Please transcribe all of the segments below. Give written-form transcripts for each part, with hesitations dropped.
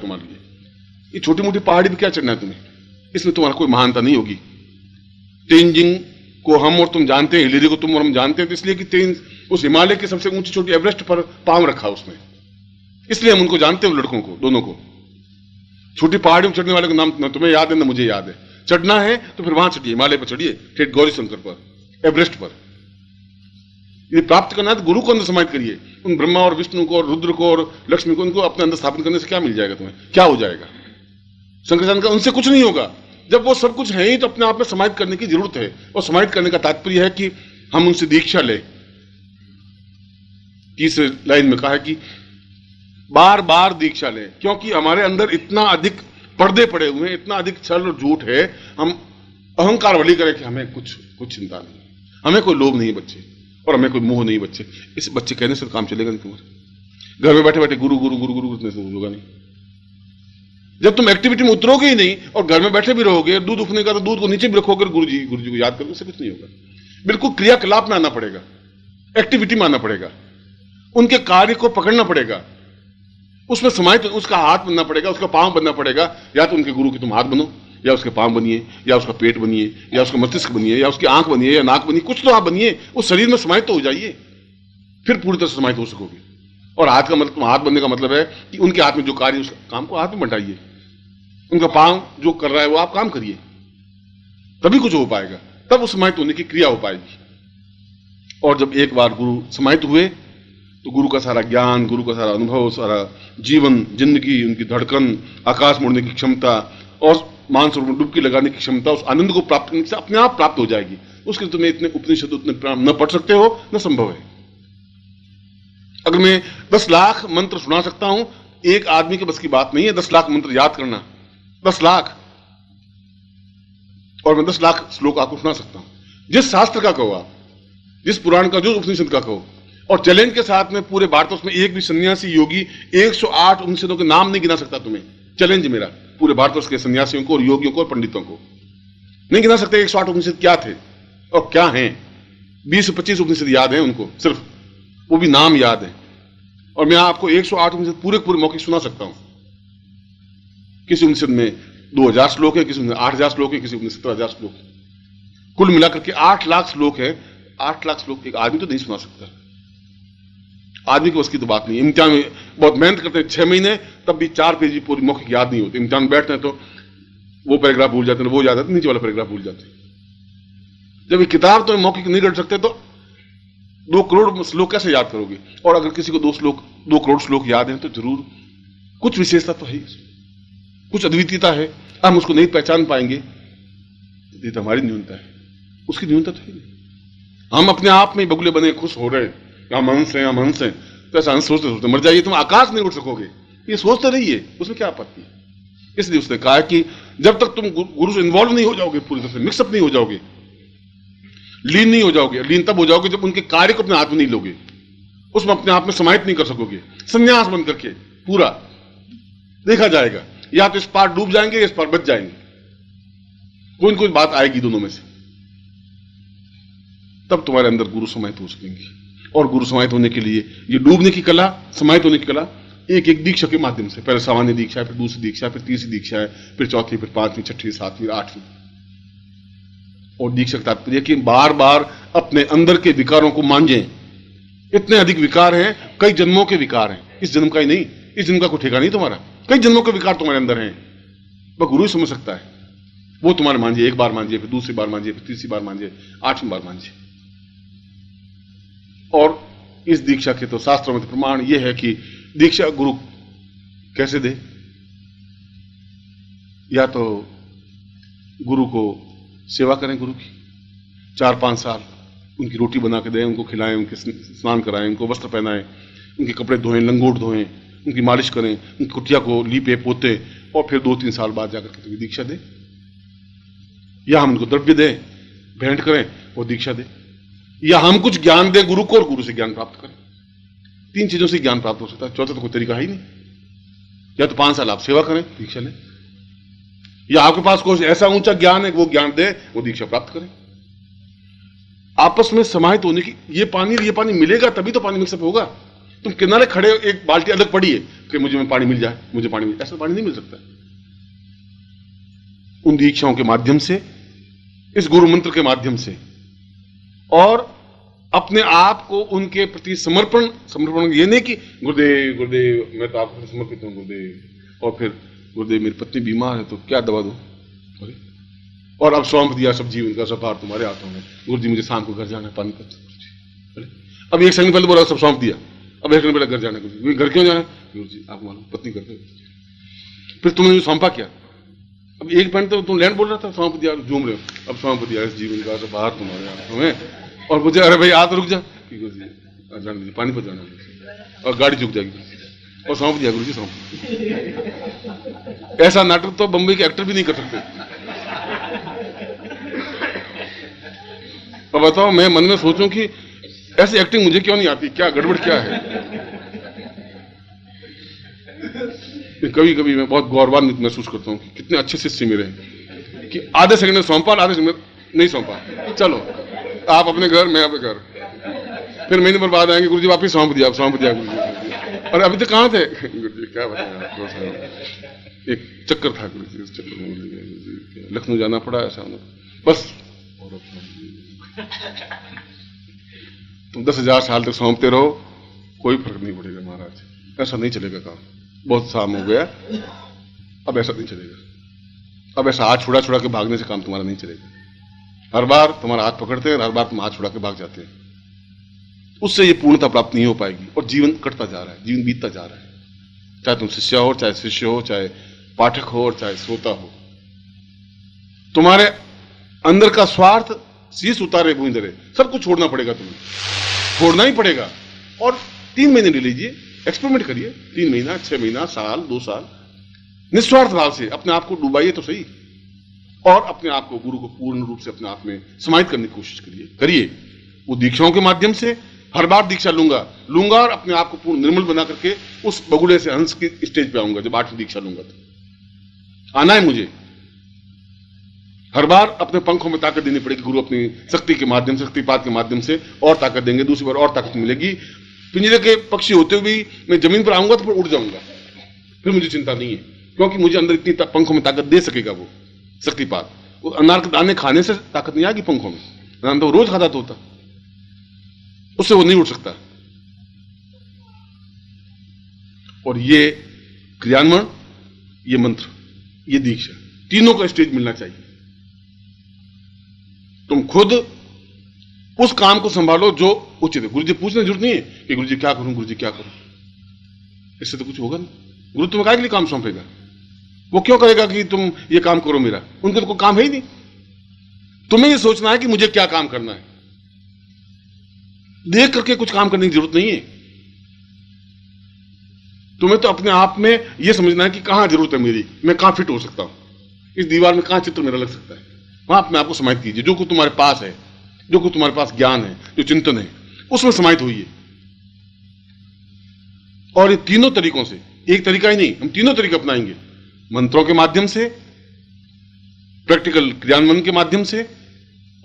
तुम्हारे लिए। ये छोटी मोटी पहाड़ी पे क्या चढ़ना है तुम्हें, इसमें तुम्हारा कोई महानता नहीं होगी। तेंजिंग को हम और तुम जानते हैं, हिलेरी को तुम और हम जानते हैं, तो इसलिए कि उस हिमालय की सबसे ऊंची चोटी एवरेस्ट पर पांव रखा उसने, इसलिए हम उनको जानते हैं, उन लड़कों को, दोनों को। छोटी पहाड़ी में चढ़ने वाले का नाम न तुम्हें याद है न मुझे याद है। चढ़ना है तो फिर वहां चढ़िए, हिमालय पर चढ़िए, ठेठ गौरी शंकर पर, एवरेस्ट पर। ये प्राप्त करना है तो गुरु को अंदर समाहित करिए। उन ब्रह्मा और विष्णु को और रुद्र को और लक्ष्मी को, उनको अपने अंदर स्थापित करने से क्या मिल जाएगा तुम्हें, क्या हो जाएगा? शंकराचार्य का उनसे कुछ नहीं होगा। जब वो सब कुछ है ही तो अपने आप में समाहित करने की जरूरत है। और समाहित करने का तात्पर्य है कि हम उनसे दीक्षा लें। तीसरे लाइन में कहा है कि बार बार दीक्षा लें, क्योंकि हमारे अंदर इतना अधिक पर्दे पड़े हुए हैं, इतना अधिक छल और झूठ है। हम अहंकार वाली करें कि हमें कुछ चिंता नहीं, हमें कोई लोभ नहीं बच्चे, और हमें कोई मोह नहीं बच्चे। इस बच्चे कहने से काम चलेगा नहीं तुम्हारे। घर में बैठे बैठे गुरु गुरु गुरु गुरु करने से होगा नहीं। जब तुम एक्टिविटी में उतरोगे ही नहीं और घर में बैठे भी रहोगे, दूध उठने का तो दूध को नीचे भी रखोगे, गुरु जी को याद करोगे, उससे कुछ नहीं होगा। बिल्कुल क्रियाकलाप में आना पड़ेगा, एक्टिविटी में आना पड़ेगा, उनके कार्य को पकड़ना पड़ेगा, उसमें समाहित, उसका हाथ बनना पड़ेगा, उसका पांव बनना पड़ेगा। या तो उनके गुरु के तुम हाथ बनो, या उसके पांव बनिए, या उसका पेट बनिए, या उसका मस्तिष्क बनिए, या उसकी आंख बनिए, या नाक बनिए, कुछ तो आप बनिए, उस शरीर में समाहित तो हो जाइए, फिर पूरी तरह से समाहित हो सकोगे। और हाथ का मतलब, हाथ बनने का मतलब है कि उनके हाथ में जो कार्य, उस काम को हाथ में बंटाइए। उनका पांव जो कर रहा है वो आप काम करिए, तभी कुछ हो पाएगा, तब उस समाहित होने की क्रिया हो पाएगी। और जब एक बार गुरु समाहित हुए तो गुरु का सारा ज्ञान, गुरु का सारा अनुभव, सारा जीवन, जिंदगी, उनकी धड़कन, आकाश मोड़ने की क्षमता और मानसरोवर में डुबकी लगाने की क्षमता, उस आनंद को प्राप्त करने से अपने आप प्राप्त हो जाएगी। उसके लिए तुम्हें इतने उपनिषद, उतने प्राण न पढ़ सकते हो, न संभव है। अगर मैं 10 लाख मंत्र सुना सकता हूं, एक आदमी के बस की बात नहीं है 10 लाख मंत्र याद करना, 10 लाख, और मैं 10 लाख श्लोक आपको सुना सकता हूं। जिस शास्त्र का कहो आप, जिस पुराण का, जो उपनिषद का कहो, और चैलेंज के साथ में पूरे भारतवर्ष में एक भी सन्यासी योगी 108 उपनिषदों के नाम नहीं गिना सकता तुम्हें। चैलेंज मेरा पूरे भारतवर्ष के सन्यासियों को और योगियों को और पंडितों को, नहीं गिना सकते 108 उपनिषद क्या थे और क्या हैं। 20 से 25 उपनिषद याद हैं उनको, सिर्फ वो भी नाम याद है। और मैं आपको 108 उपनिषद पूरे पूरे मौके सुना सकता हूं। किसी उपनिषद में 2000 श्लोक है, किसी में 8000 श्लोक है, किसी में 17000 श्लोक है, कुल मिलाकर के 8 लाख श्लोक है। 8 लाख श्लोक एक आदमी तो नहीं सुना सकता, आदमी की बस की तो बात नहीं। इम्तिहान में बहुत मेहनत करते हैं 6 महीने, तब भी 4 पेज पूरी मौखिक याद नहीं होती। इम्तिहान में बैठते हैं तो वो पैराग्राफ भूल जाते हैं, वो याद आते, नीचे वाला पैराग्राफ भूल जाते हैं। जब ये किताब तो मौखिक नहीं रट सकते तो 2 करोड़ श्लोक कैसे याद करोगे? और अगर किसी को 2 करोड़ श्लोक याद हैं तो जरूर कुछ विशेषता तो है, कुछ अद्वितीयता है। हम उसको नहीं पहचान पाएंगे, ये तो हमारी न्यूनता है, उसकी न्यूनता तो है नहीं। हम अपने आप में बगुले बने खुश हो रहे हैं, हम हंस हैं, हम हंस हैं, तो ऐसा हंस सोचते सोचते मर जाइए, तुम आकाश नहीं उड़ सकोगे। ये सोचते रहिए, उसमें क्या आपत्ति है? इसलिए उसने कहा कि जब तक तुम गुरु से इन्वॉल्व नहीं हो जाओगे, पूरी तरह से मिक्सअप नहीं हो जाओगे, लीन नहीं हो जाओगे। लीन तब हो जाओगे जब उनके कार्य को अपने हाथ में नहीं लोगे, उसमें अपने आप में समाहित नहीं कर सकोगे। संन्यास बन करके पूरा देखा जाएगा, या तो इस पार डूब जाएंगे, इस पार बच जाएंगे, कोई न कोई बात आएगी दोनों में से। तब तुम्हारे अंदर गुरु समाहित हो सकेंगे। और गुरु समाहित होने के लिए ये डूबने की कला, समाहित होने की कला एक एक दीक्षा के माध्यम से, पहले सामान्य दीक्षा है, फिर दूसरी दीक्षा है, फिर तीसरी दीक्षा है, फिर चौथी, फिर 5वीं, 6वीं, 7वीं, 8वीं। और दीक्षा का तात्पर्य कि बार बार अपने अंदर के विकारों को मांझें। इतने अधिक विकार हैं, कई जन्मों के विकार हैं, इस जन्म का ही नहीं, इस जन्म का कोई ठेका नहीं तुम्हारा, कई जन्मों के विकार तुम्हारे अंदर हैं। वह गुरु ही समझ सकता है। वो तुम्हारे मांझिए, एक बार मांझिए, फिर दूसरी बार मांझिए, फिर तीसरी बार मांझिए, 8वीं बार मांझिए। और इस दीक्षा के तो शास्त्रों में तो प्रमाण यह है कि दीक्षा गुरु कैसे दे। या तो गुरु को सेवा करें, गुरु की 4-5 साल उनकी रोटी बना के दें, उनको खिलाएं, उनके स्नान कराएं, उनको वस्त्र पहनाएं, उनके कपड़े धोएं, लंगोट धोएं, उनकी मालिश करें, उनकी कुटिया को लीपे पोते, और फिर 2-3 साल बाद जाकर के तुम्हें दीक्षा दे। या हम उनको द्रव्य दें, भेंट करें और दीक्षा दें, या हम कुछ ज्ञान दें गुरु को और गुरु से ज्ञान प्राप्त करें। 3 चीजों से ज्ञान प्राप्त हो सकता है, चौथा तो कोई तरीका है ही नहीं। या तो 5 साल आप सेवा करें, दीक्षा लें, या आपके पास कोई ऐसा ऊंचा ज्ञान है वो ज्ञान दे, वो दीक्षा प्राप्त करें। आपस में समाहित होने की, ये पानी मिलेगा तभी तो पानी मिक्सअप होगा। तुम किनारे खड़े हो, एक बाल्टी अलग पड़ी है कि मुझे में पानी मिल जाए, मुझे पानी मिल, ऐसा पानी नहीं मिल सकता। उन दीक्षाओं के माध्यम से, इस गुरु मंत्र के माध्यम से, और अपने आप को उनके प्रति समर्पण ये नहीं कि गुरुदेव गुरुदेव मैं तो आपको समर्पित हूं गुरुदेव, और फिर गुरुदेव मेरी पत्नी बीमार है तो क्या दवा दूं, और अब सौंप दिया सब जीवन का सफार तुम्हारे हाथों में, गुरु जी मुझे शाम को घर जाना है पानीपत, अब एक सेकंड पहले बोला सब सौंप दिया, अब एक सेकंड पहले घर जाना है, घर क्यों जाना है, गुरु जी आप मालूम पत्नी करते हो, फिर तुमने सौंपा क्या, अब एक मिनट तो तुम लैंड बोल रहा था, सौंप दिया, झूम रहे हो, अब सौंप दिया इस जीवन का सफार तुम्हारे हाथों में, और मुझे अरे भाई आ तो रुक जा, गुरु जी जाने दीजिए पानीपत जाना है, और गाड़ी झुक जाएगी, और सौंप दिया गुरु जी सौंप। ऐसा नाटक तो बम्बई के एक्टर भी नहीं कर सकते। अब बताओ मैं मन में सोचूं कि ऐसी एक्टिंग मुझे क्यों नहीं आती, क्या गड़बड़ क्या है। कभी कभी मैं बहुत गौरवान्वित महसूस करता हूं कि कितने अच्छे शिष्य मेरे हैं कि आधे सेकंड में सौंपा, आधे सेकंड में नहीं सौंपा, चलो आप अपने घर मैं अपने घर, फिर महीने पर बाद आएंगे गुरु जी वापिस सौंप दिया गुरु जी, और अभी तक कहां थे गुरु जी, क्या बताया, एक चक्कर था गुरु जी, उस चक्कर में लखनऊ जाना पड़ा, ऐसा बस। तुम 10,000 साल तक सौंपते रहो, कोई फर्क नहीं पड़ेगा महाराज, ऐसा नहीं चलेगा काम, बहुत शाम हो गया, अब ऐसा नहीं चलेगा, अब ऐसा हाथ छुड़ा छुड़ा के भागने से काम तुम्हारा नहीं चलेगा। हर बार तुम्हारा हाथ पकड़ते हैं, हर बार तुम हाथ छुड़ा के भाग जाते हैं, उससे ये पूर्णता प्राप्त नहीं हो पाएगी, और जीवन कटता जा रहा है, जीवन बीतता जा रहा है, चाहे तुम शिष्य हो, चाहे शिष्य हो, चाहे पाठक हो, और चाहे श्रोता हो। तुम्हारे अंदर का स्वार्थ शीश उतारे भूंदरे सब कुछ छोड़ना पड़ेगा, तुम्हें छोड़ना ही पड़ेगा। और 3 महीने ले लीजिए, एक्सपेरिमेंट करिए, 3 महीना, 6 महीना, साल, 2 साल, निस्वार्थ भाव से अपने आप को डुबाइए तो सही, और अपने आप को गुरु को पूर्ण रूप से अपने आप में समाहित करने की कोशिश करिए। वो दीक्षाओं के माध्यम से हर बार दीक्षा लूंगा, और अपने आप को पूर्ण निर्मल बना करके उस बगुले से हंस की स्टेज पे आऊंगा। जब 8वीं दीक्षा लूंगा तो आना है मुझे, हर बार अपने पंखों में ताकत देनी पड़ेगी, गुरु अपनी शक्ति के माध्यम से, शक्तिपात के माध्यम से और ताकत देंगे, दूसरी बार और ताकत मिलेगी। पिंजरे के पक्षी होते हुए मैं जमीन पर आऊंगा तो फिर उड़ जाऊंगा, फिर मुझे चिंता नहीं है, क्योंकि मुझे अंदर इतनी पंखों में ताकत दे सकेगा वो शक्तिपात। वो अनार के दाने खाने से ताकत नहीं आएगी पंखों में, अनार तो रोज खाता तो होता, उससे वो नहीं उड़ सकता। और ये क्रियान्वयन, ये मंत्र, ये दीक्षा, तीनों का स्टेज मिलना चाहिए। तुम खुद उस काम को संभालो जो उचित है। गुरुजी पूछने की जरूरत नहीं है कि गुरुजी क्या करूं, गुरुजी क्या करूं, इससे तो कुछ होगा नहीं। गुरु तुम्हें काय के लिए काम सौंपेगा, वो क्यों कहेगा कि तुम ये काम करो मेरा, उनका तो कोई काम है ही नहीं। तुम्हें ये सोचना है कि मुझे क्या काम करना है, देख करके कुछ काम करने की जरूरत नहीं है। तुम्हें तो अपने आप में यह समझना है कि कहां जरूरत है मेरी, मैं कहां फिट हो सकता हूं, इस दीवार में कहां चित्र मेरा लग सकता है, वहां अपने आप को समाहित कीजिए। जो कुछ तुम्हारे पास है, जो कुछ तुम्हारे पास ज्ञान है, जो चिंतन है, उसमें समाहित होइए। और ये तीनों तरीकों से, एक तरीका ही नहीं, हम तीनों तरीके अपनाएंगे, मंत्रों के माध्यम से, प्रैक्टिकल क्रियान्वयन के माध्यम से,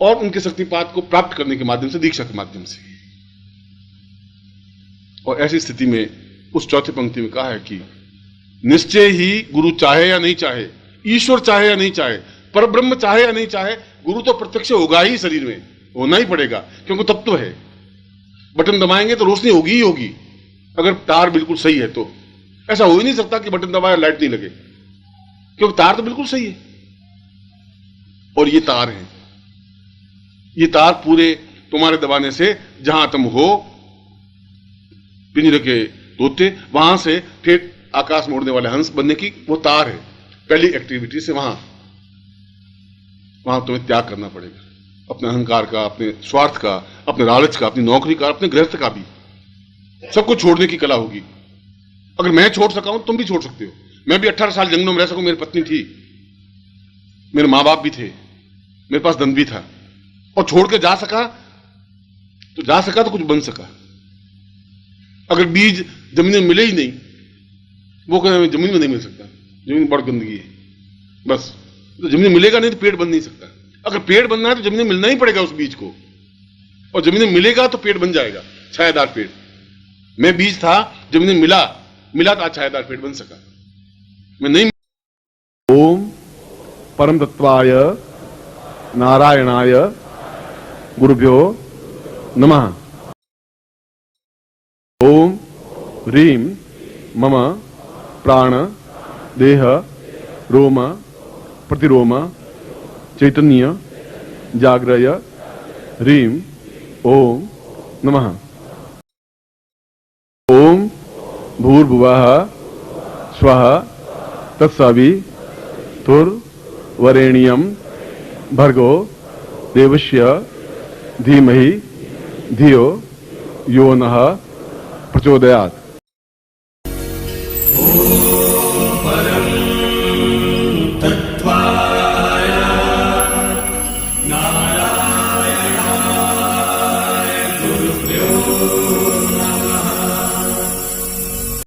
और उनके शक्तिपात को प्राप्त करने के माध्यम से, दीक्षा के माध्यम से। और ऐसी स्थिति में उस चौथी पंक्ति में कहा है कि निश्चय ही गुरु चाहे या नहीं चाहे, ईश्वर चाहे या नहीं चाहे, परब्रह्म चाहे या नहीं चाहे, गुरु तो प्रत्यक्ष होगा ही, शरीर में होना ही पड़ेगा, क्योंकि तत्व है। बटन दबाएंगे तो रोशनी होगी ही होगी, अगर तार बिल्कुल सही है तो। ऐसा हो ही नहीं सकता कि बटन दबाया लाइट नहीं लगे, क्योंकि तार तो बिल्कुल सही है। और ये तार है, ये तार पूरे तुम्हारे दबाने से जहां तुम हो, पिंजरे के तोते, वहां से ठेठ आकाश में उड़ने वाले हंस बनने की वो तार है। पहली एक्टिविटी से वहां तुम्हें त्याग करना पड़ेगा, अपने अहंकार का, अपने स्वार्थ का, अपने लालच का, अपनी नौकरी का, अपने गृहस्थ का भी, सबको छोड़ने की कला होगी। अगर मैं छोड़ सका हूं तुम भी छोड़ सकते हो। मैं भी 18 साल जंगलों में रह सकूं, मेरी पत्नी थी, मेरे मां बाप भी थे, मेरे पास धन भी था, और छोड़ के जा सका तो कुछ बन सका। अगर बीज जमीन में मिले ही नहीं, वो कहते जमीन में नहीं मिल सकता, जमीन बड़ गंदगी है, बस तो जमीन में मिलेगा नहीं तो पेड़ बन नहीं सकता। अगर पेड़ बनना है तो जमीन में मिलना ही पड़ेगा उस बीज को, और जमीन में मिलेगा तो पेड़ बन जाएगा, छायादार पेड़। मैं बीज था, जब मुझे मिला तो छायादार पेड़ बन सका। मैं नहीं। ओम परम तत्वाय नारायणाय गुरुभ्यो नमः। ओम ह्रीं मम प्राण देह रोम प्रतिरोम चैतन्य जाग्रय ह्रीं ओम नमः। ओम भूर्भुवः स्वः तत्सवितुर्वरेण्यं भर्गो देवस्य धीमहि धियो यो नः प्रचोदयात्।